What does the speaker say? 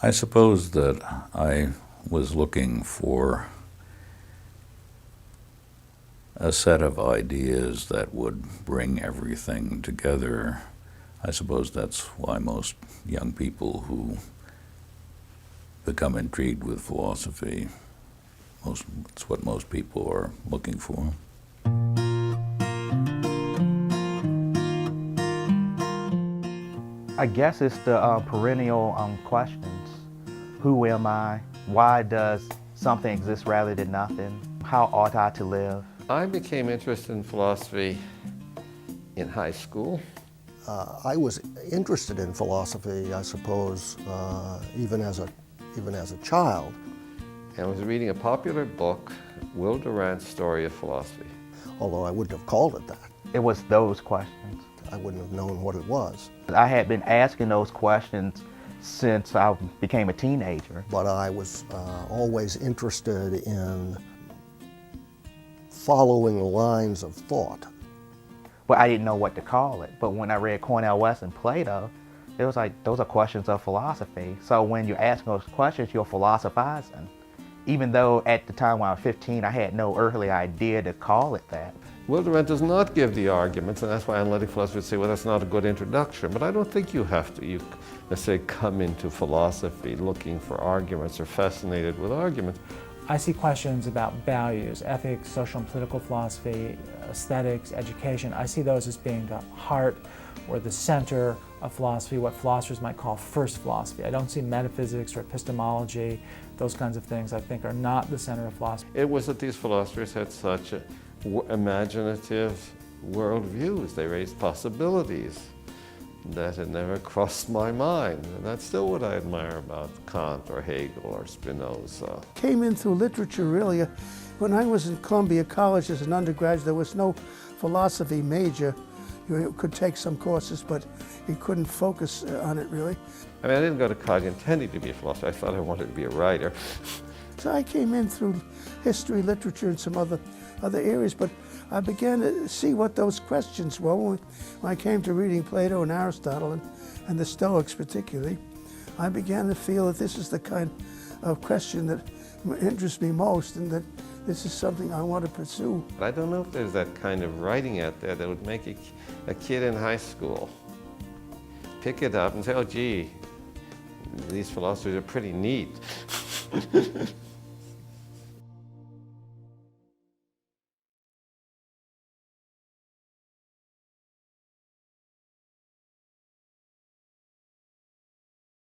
I suppose that I was looking for a set of ideas that would bring everything together. I suppose that's why most young people who become intrigued with philosophy, it's what most people are looking for. I guess it's the perennial questions. Who am I? Why does something exist rather than nothing? How ought I to live? I became interested in philosophy in high school. I was interested in philosophy, I suppose, even as a child. And I was reading a popular book, Will Durant's Story of Philosophy. Although I wouldn't have called it that. It was those questions. I wouldn't have known what it was. I had been asking those questions since I became a teenager. But I was always interested in following lines of thought. But I didn't know what to call it. But when I read Cornel West and Plato, it was like, those are questions of philosophy. So when you're asking those questions, you're philosophizing. Even though at the time when I was 15, I had no earthly idea to call it that. Will Durant does not give the arguments, and that's why analytic philosophers say, well, that's not a good introduction. But I don't think you have to, let's say, come into philosophy looking for arguments or fascinated with arguments. I see questions about values, ethics, social and political philosophy, aesthetics, education. I see those as being the heart or the center of philosophy, what philosophers might call first philosophy. I don't see metaphysics or epistemology, those kinds of things I think are not the center of philosophy. It was that these philosophers had such imaginative worldviews. They raised possibilities that had never crossed my mind. And that's still what I admire about Kant or Hegel or Spinoza. Came in through literature, really. When I was in Columbia College as an undergraduate, there was no philosophy major. You could take some courses, but you couldn't focus on it, really. I mean, I didn't go to college intending to be a philosopher. I thought I wanted to be a writer. So I came in through history, literature, and some other areas, but I began to see what those questions were when I came to reading Plato and Aristotle and the Stoics particularly. I began to feel that this is the kind of question that interests me most and that this is something I want to pursue. But I don't know if there's that kind of writing out there that would make a kid in high school pick it up and say, oh gee, these philosophers are pretty neat.